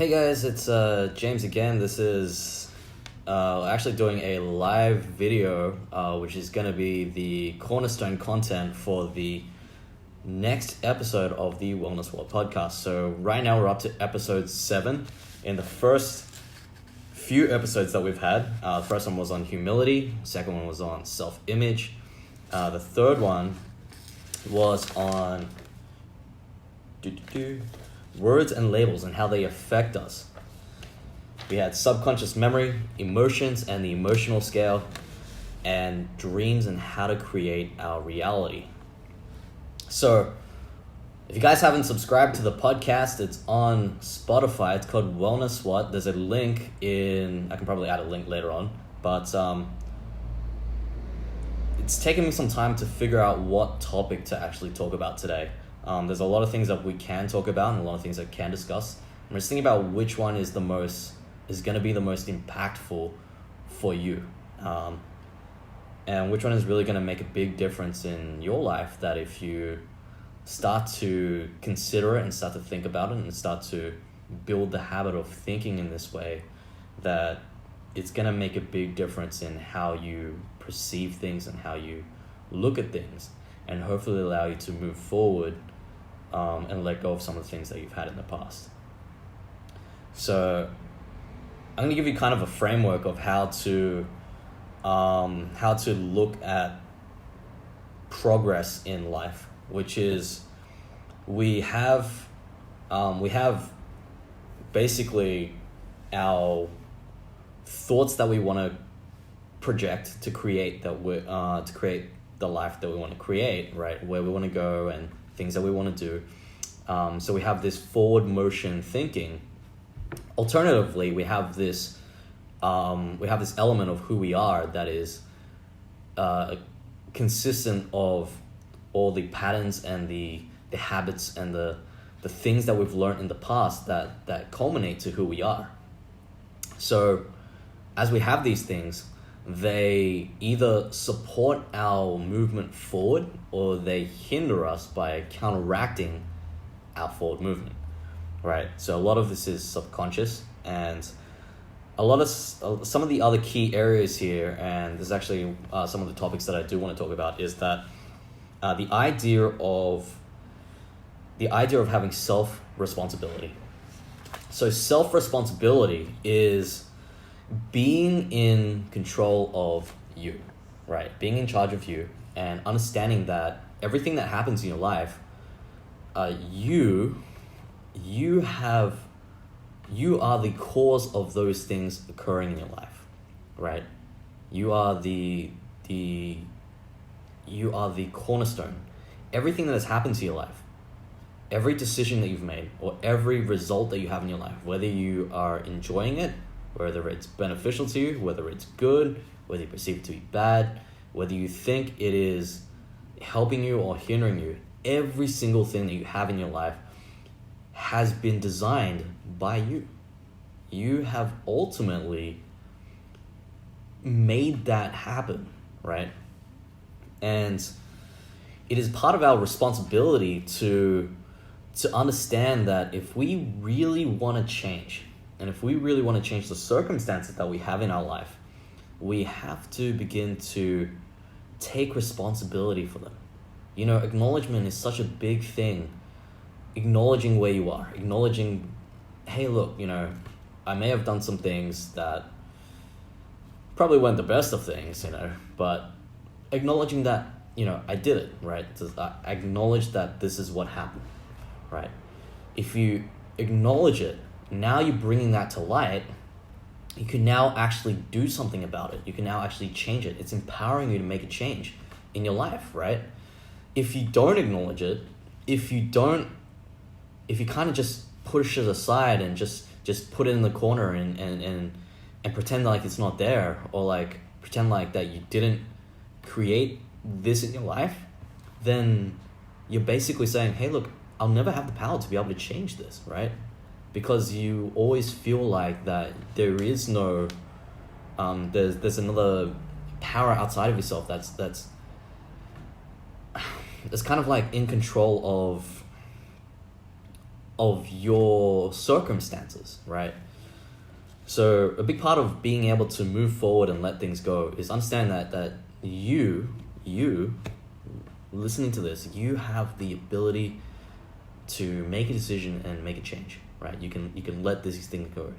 Hey guys, it's James again. This is actually doing a live video, which is going to be the cornerstone content for the next episode of the Wellness World podcast. So right now we're up to episode 7. In the first few episodes that we've had, the first one was on humility, the second one was on self-image, the third one was on words and labels and how they affect us. We had subconscious memory, emotions and the emotional scale, and dreams and how to create our reality. So if you guys haven't subscribed to the podcast, it's on Spotify. It's called Wellness What. There's a link I can probably add a link later on, but it's taken me some time to figure out what topic to actually talk about today. There's a lot of things that we can talk about and a lot of things that can discuss. I'm just thinking about which one is going to be the most impactful for you, and which one is really going to make a big difference in your life, that if you start to consider it and start to think about it and start to build the habit of thinking in this way, that it's going to make a big difference in how you perceive things and how you look at things, and hopefully allow you to move forward and let go of some of the things that you've had in the past. So I'm going to give you kind of a framework of how to look at progress in life, which is we have basically our thoughts that we want to project to create to create the life that we want to create, right? Where we want to go and things that we want to do. So we have this forward motion thinking. Alternatively, we have this element of who we are that is consistent of all the patterns and the habits and the things that we've learned in the past that culminate to who we are. So as we have these things, they either support our movement forward or they hinder us by counteracting our forward movement, right? So a lot of this is subconscious, and some of the other key areas here, and there's actually some of the topics that I do want to talk about, is that the idea of having self-responsibility. So self-responsibility is being in control of you, right? Being in charge of you and understanding that everything that happens in your life, you are the cause of those things occurring in your life, right? You are the cornerstone. Everything that has happened to your life, every decision that you've made, or every result that you have in your life, whether you are enjoying it, whether it's beneficial to you, whether it's good, whether you perceive it to be bad, whether you think it is helping you or hindering you, every single thing that you have in your life has been designed by you. You have ultimately made that happen, right? And it is part of our responsibility to understand that if we really want to change, and if we really want to change the circumstances that we have in our life, we have to begin to take responsibility for them. You know, acknowledgement is such a big thing. Acknowledging where you are, acknowledging, hey, look, you know, I may have done some things that probably weren't the best of things, you know, but acknowledging that, you know, I did it, right? I acknowledge that this is what happened, right? If you acknowledge it, now you're bringing that to light. You can now actually do something about it. You can now actually change it. It's empowering you to make a change in your life, right? If you don't acknowledge it, if you kind of just push it aside and just put it in the corner and pretend like it's not there, or like pretend like that you didn't create this in your life, then you're basically saying, hey, look, I'll never have the power to be able to change this, right? Because you always feel like that there is no, there's another power outside of yourself that's kind of like in control of your circumstances, right? So a big part of being able to move forward and let things go is understand that you listening to this, you have the ability to make a decision and make a change, right? You can let these things go.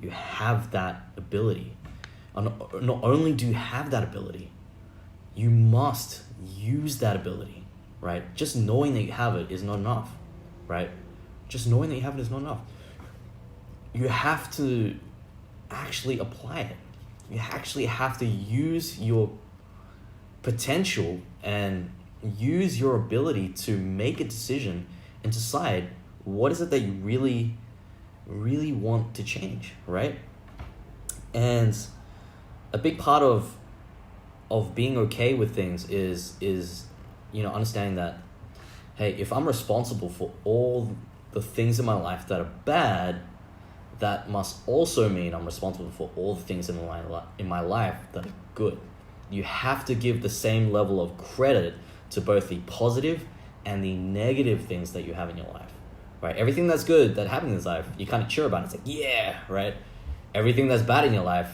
You have that ability. Not only do you have that ability, you must use that ability, right? Just knowing that you have it is not enough, right? Just knowing that you have it is not enough. You have to actually apply it. You actually have to use your potential and use your ability to make a decision and decide what is it that you really, really want to change, right? And a big part of being okay with things is understanding that, hey, if I'm responsible for all the things in my life that are bad, that must also mean I'm responsible for all the things in my life that are good. You have to give the same level of credit to both the positive and the negative things that you have in your life, right? Everything that's good that happened in this life, you kind of cheer about it. It's like, yeah, right? Everything that's bad in your life,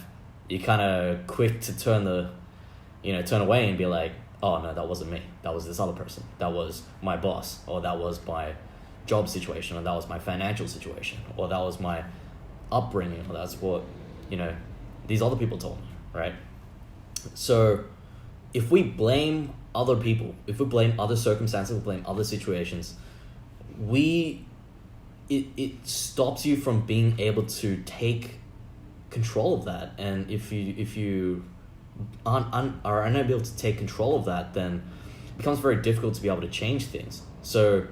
you kind of quick to turn away and be like, oh no, that wasn't me. That was this other person. That was my boss, or that was my job situation, or that was my financial situation, or that was my upbringing, or that's what, these other people told me, right? So if we blame other people, if we blame other circumstances, we blame other situations, it stops you from being able to take control of that. And if you are unable to take control of that, then it becomes very difficult to be able to change things. So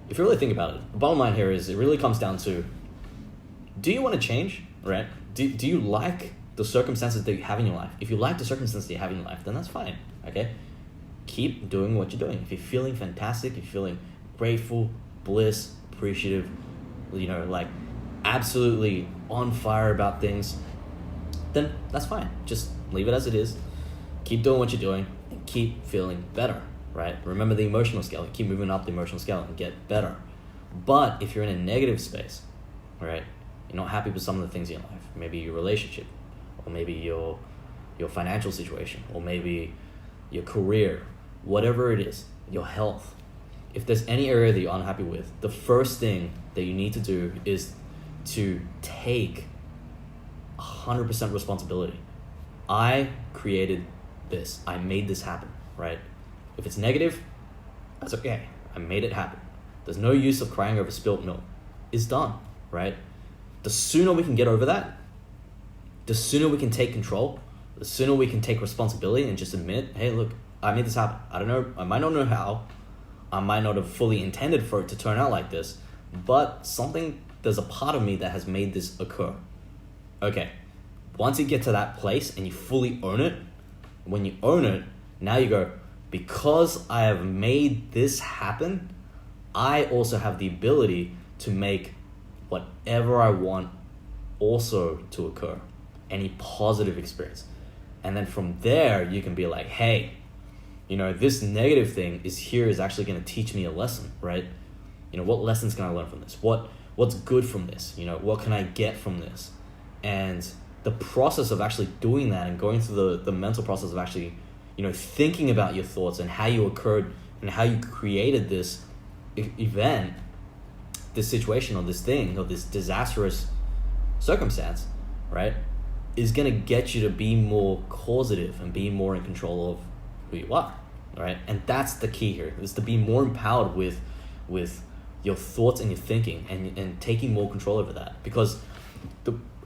if you really think about it, the bottom line here is it really comes down to, do you want to change, right? Do you like the circumstances that you have in your life? If you like the circumstances that you have in your life, then that's fine, okay? Keep doing what you're doing. If you're feeling fantastic, if you're feeling grateful, bliss, appreciative, absolutely on fire about things, then that's fine. Just leave it as it is. Keep doing what you're doing and keep feeling better, right? Remember the emotional scale. Keep moving up the emotional scale and get better. But if you're in a negative space, right, you're not happy with some of the things in your life, maybe your relationship, or maybe your financial situation, or maybe your career, whatever it is, your health. If there's any area that you're unhappy with, the first thing that you need to do is to take 100% responsibility. I created this. I made this happen, right? If it's negative, that's okay. I made it happen. There's no use of crying over spilt milk. It's done, right? The sooner we can get over that, the sooner we can take control, the sooner we can take responsibility and just admit, hey, look, I made this happen. I don't know, I might not know how, I might not have fully intended for it to turn out like this, but there's a part of me that has made this occur. Okay, once you get to that place and you fully own it, when you own it, now you go, because I have made this happen, I also have the ability to make whatever I want also to occur, any positive experience. And then from there, you can be like, hey, this negative thing is actually going to teach me a lesson, right? What lessons can I learn from this? What's good from this? What can I get from this? And the process of actually doing that and going through the mental process of actually, thinking about your thoughts and how you occurred and how you created this event, this situation or this thing or this disastrous circumstance, right, is going to get you to be more causative and be more in control of who you are, right? And that's the key here, is to be more empowered with your thoughts and your thinking and taking more control over that. Because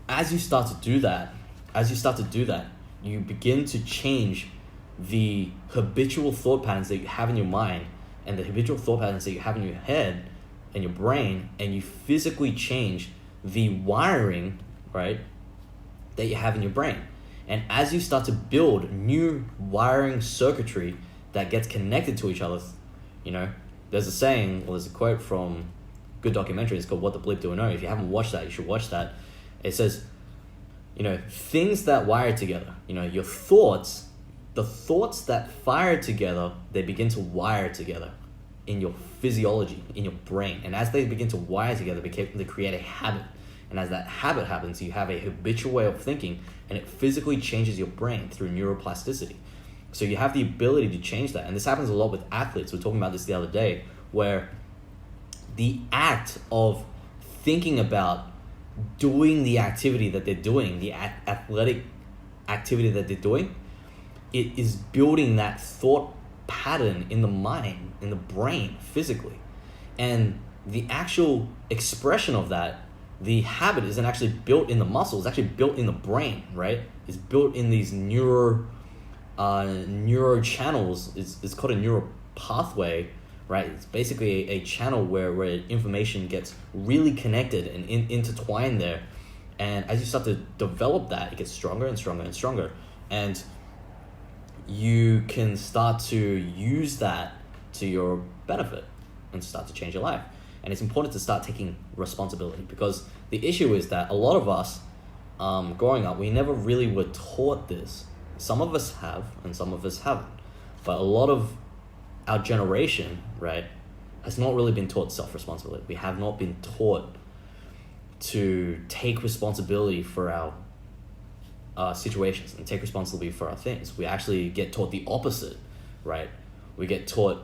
as you start to do that, you begin to change the habitual thought patterns that you have in your mind and the habitual thought patterns that you have in your head and your brain, and you physically change the wiring, right, that you have in your brain. And as you start to build new wiring circuitry that gets connected to each other, there's a saying, or there's a quote from a good documentary, it's called What the Bleep Do I Know. If you haven't watched that, you should watch that. It says, things that wire together, your thoughts, the thoughts that fire together, they begin to wire together, in your physiology, in your brain. And as they begin to wire together, they create a habit. And as that habit happens, you have a habitual way of thinking, and it physically changes your brain through neuroplasticity. So you have the ability to change that. And this happens a lot with athletes. We were talking about this the other day, where the act of thinking about doing the activity that they're doing, the athletic activity that they're doing, it is building that thought pattern in the mind, in the brain, physically. And the actual expression of that, the habit, isn't actually built in the muscle, it's actually built in the brain, right? It's built in these neuro channels. It's called a neural pathway, right? It's basically a channel where information gets really connected and intertwined there. And as you start to develop that, it gets stronger and stronger and stronger. And you can start to use that to your benefit and start to change your life. And it's important to start taking responsibility, because the issue is that a lot of us, growing up, we never really were taught this. Some of us have, and some of us haven't. But a lot of our generation, right, has not really been taught self-responsibility. We have not been taught to take responsibility for our situations and take responsibility for our things. We actually get taught the opposite, right? We get taught,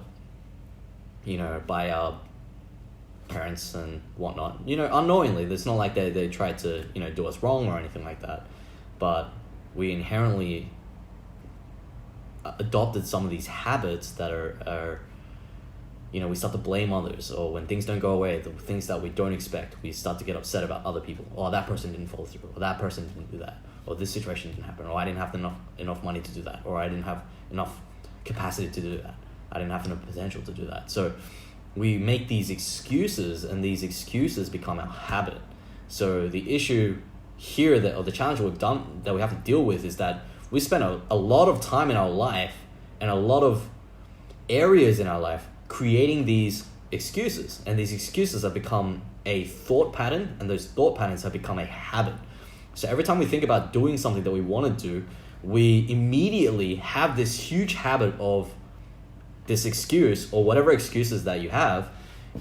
by our parents and whatnot, unknowingly. It's not like they try to, do us wrong or anything like that. But we inherently adopted some of these habits that are we start to blame others, or when things don't go away, the things that we don't expect, we start to get upset about other people. Oh, that person didn't follow through, or that person didn't do that, or this situation didn't happen, or I didn't have enough money to do that, or I didn't have enough capacity to do that, I didn't have enough potential to do that. So we make these excuses, and these excuses become our habit. So the issue here, or the challenge that we have to deal with, is that we spend a lot of time in our life and a lot of areas in our life creating these excuses, and these excuses have become a thought pattern, and those thought patterns have become a habit. So every time we think about doing something that we want to do, we immediately have this huge habit of this excuse, or whatever excuses that you have,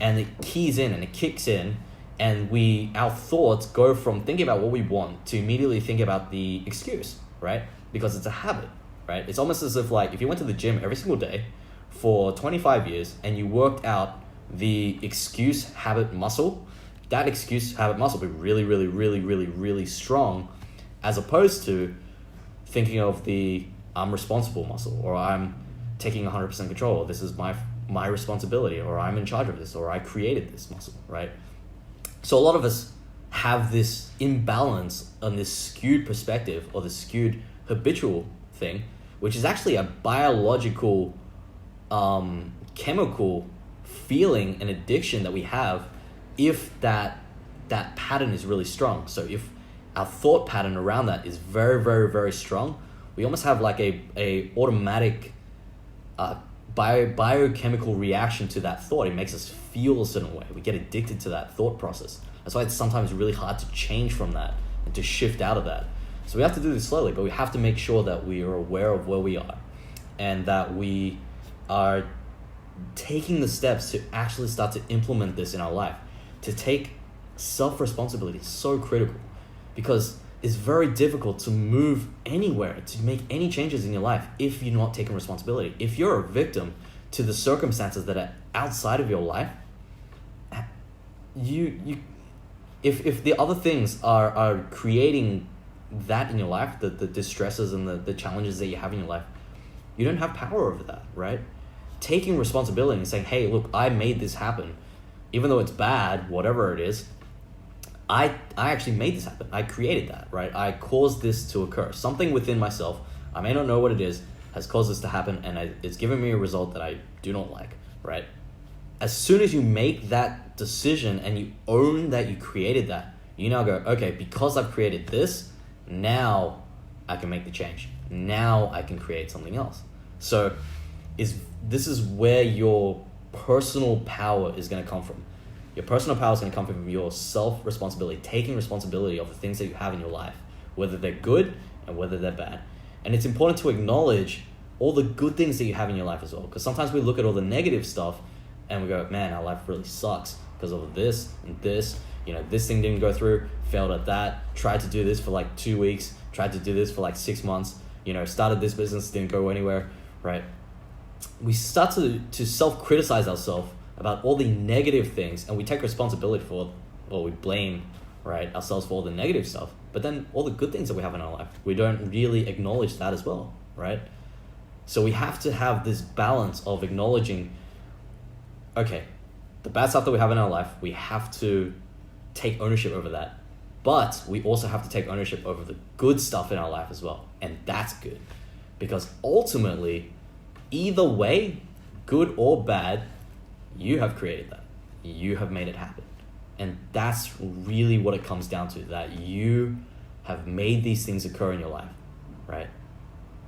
and it keys in and it kicks in, and our thoughts go from thinking about what we want to immediately think about the excuse, right? Because it's a habit, right? It's almost as if, like, if you went to the gym every single day for 25 years and you worked out the excuse habit muscle, that excuse habit muscle will be really, really, really, really, really strong, as opposed to thinking of the I'm responsible muscle, or I'm taking 100% control, or this is my responsibility, or I'm in charge of this, or I created this muscle, right? So a lot of us have this imbalance on this skewed perspective, or the skewed habitual thing, which is actually a biological chemical feeling and addiction that we have if that pattern is really strong. So if our thought pattern around that is very, very, very strong, we almost have like a automatic biochemical reaction to that thought. It makes us feel a certain way. We get addicted to that thought process. That's why it's sometimes really hard to change from that and to shift out of that. So we have to do this slowly, but we have to make sure that we are aware of where we are, and that we are taking the steps to actually start to implement this in our life. To take self-responsibility is so critical, because it's very difficult to move anywhere, to make any changes in your life if you're not taking responsibility. If you're a victim to the circumstances that are outside of your life, if the other things are creating that in your life, the distresses and the challenges that you have in your life, you don't have power over that, right? Taking responsibility and saying, hey, look, I made this happen. Even though it's bad, whatever it is, I actually made this happen. I created that, right? I caused this to occur. Something within myself, I may not know what it is, has caused this to happen, and it's given me a result that I do not like, right? As soon as you make that decision and you own that you created that, you now go, okay, because I've created this, now I can make the change. Now I can create something else. So this is where your personal power is going to come from. Your personal power is going to come from your self-responsibility, taking responsibility of the things that you have in your life, whether they're good and whether they're bad. And it's important to acknowledge all the good things that you have in your life as well, because sometimes we look at all the negative stuff and we go, man, our life really sucks because of this and this. This thing didn't go through, failed at that, tried to do this for like 2 weeks, tried to do this for like 6 months, started this business, didn't go anywhere, right? We start to self-criticize ourselves about all the negative things, and we take responsibility for, or we blame, right, ourselves for all the negative stuff. But then all the good things that we have in our life, we don't really acknowledge that as well, right? So we have to have this balance of acknowledging, okay, the bad stuff that we have in our life, we have to take ownership over that. But we also have to take ownership over the good stuff in our life as well. And that's good. Because ultimately, either way, good or bad, you have created that. You have made it happen. And that's really what it comes down to, that you have made these things occur in your life, right?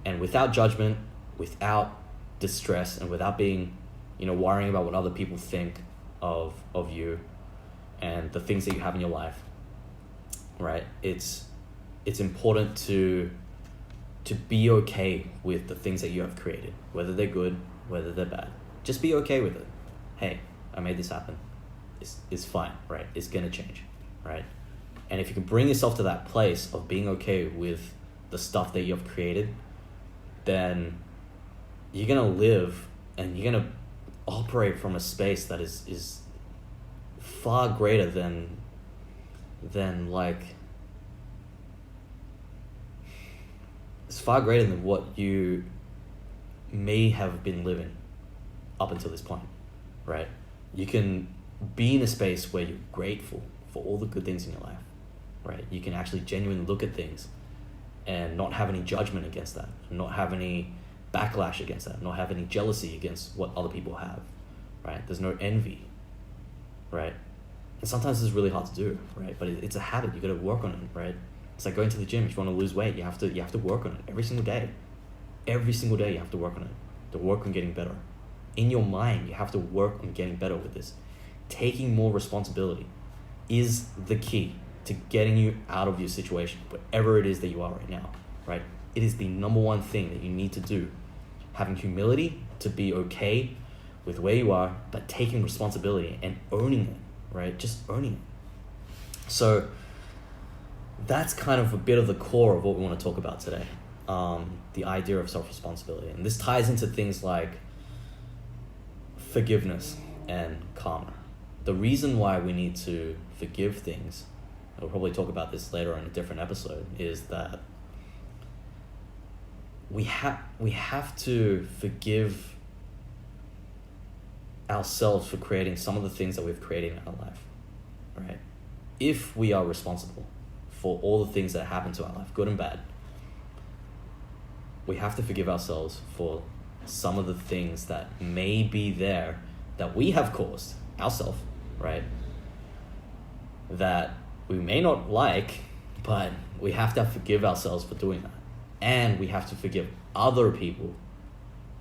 And without judgment, without distress, and without being, worrying about what other people think of you and the things that you have in your life, right? It's important to be okay with the things that you have created, whether they're good, whether they're bad. Just be okay with it. Hey, I made this happen. It's fine, right? It's gonna change, right? And if you can bring yourself to that place of being okay with the stuff that you have created, then you're gonna live and you're gonna operate from a space that is far greater than like, it's far greater than what you may have been living up until this point, right? You can be in a space where you're grateful for all the good things in your life, right? You can actually genuinely look at things and not have any judgment against that, not have any backlash against that, not have any jealousy against what other people have, right? There's no envy, right? And sometimes it's really hard to do, right? But it's a habit. You got to work on it, right? It's like going to the gym. If you want to lose weight, you have to work on it every single day. Every single day you have to work on it. To work on getting better. In your mind, you have to work on getting better with this. Taking more responsibility is the key to getting you out of your situation, whatever it is that you are right now, right? It is the number one thing that you need to do. Having humility to be okay with where you are, but taking responsibility and owning it, right? Just owning it. So that's kind of a bit of the core of what we want to talk about today. The idea of self-responsibility. And this ties into things like forgiveness and karma. The reason why we need to forgive things, we'll probably talk about this later in a different episode, is that we have to forgive ourselves for creating some of the things that we've created in our life, right? If we are responsible for all the things that happen to our life, good and bad, we have to forgive ourselves for some of the things that may be there that we have caused ourselves, right? That we may not like, but we have to forgive ourselves for doing that. And we have to forgive other people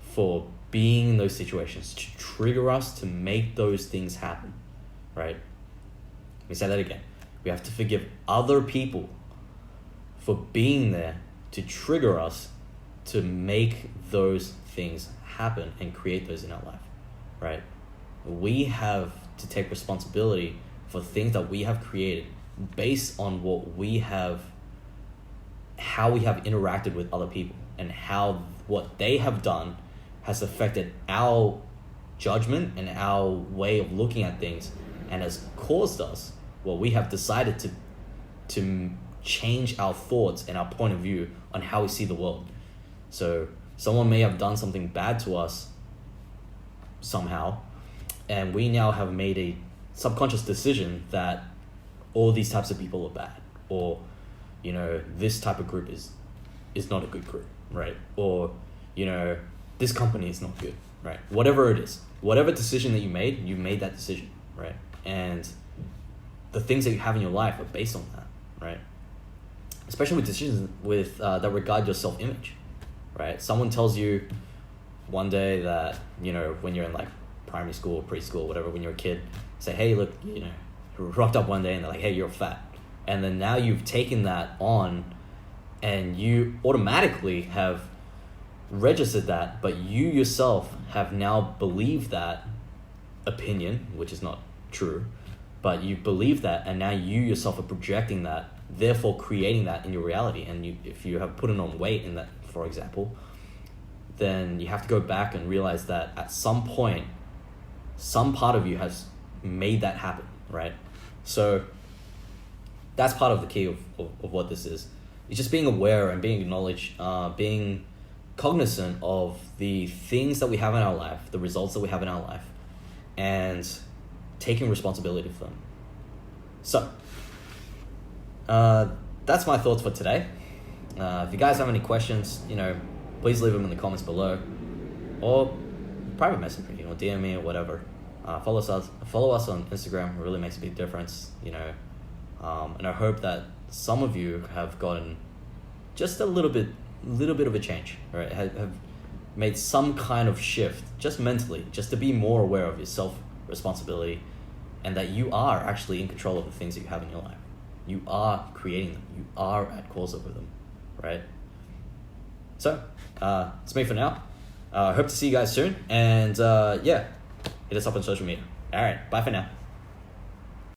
for being in those situations to trigger us to make those things happen, right? Let me say that again. We have to forgive other people for being there to trigger us to make those things happen and create those in our life, right? We have to take responsibility for things that we have created based on what we have, how we have interacted with other people, and how what they have done has affected our judgment and our way of looking at things, and has caused us, well, we have decided to change our thoughts and our point of view on how we see the world. So someone may have done something bad to us somehow, and we now have made a subconscious decision that all these types of people are bad, or this type of group is not a good group, right? Or this company is not good, right? Whatever it is, whatever decision that you made that decision, right? And the things that you have in your life are based on that, right? Especially with decisions that regard your self-image, right? Someone tells you one day that, when you're in like primary school or preschool, whatever, when you're a kid, say, hey, look, you rocked up one day and they're like, hey, you're fat. And then now you've taken that on and you automatically have registered that, but you yourself have now believed that opinion, which is not true, but you believe that, and now you yourself are projecting that, therefore creating that in your reality. And if you have put on weight in that, for example, then you have to go back and realize that at some point, some part of you has made that happen, right? So that's part of the key of what this is. It's just being aware and being acknowledged, being cognizant of the things that we have in our life, the results that we have in our life, and taking responsibility for them. So that's my thoughts for today. If you guys have any questions, please leave them in the comments below, or private message me, DM me or whatever. Follow us on Instagram. It really makes a big difference, and I hope that some of you have gotten just a little bit of a change, right? Have made some kind of shift, just mentally, just to be more aware of your self-responsibility, and that you are actually in control of the things that you have in your life. You are creating them. You are at cause over them, right? So, it's me for now. Hope to see you guys soon, and hit us up on social media. All right, bye for now.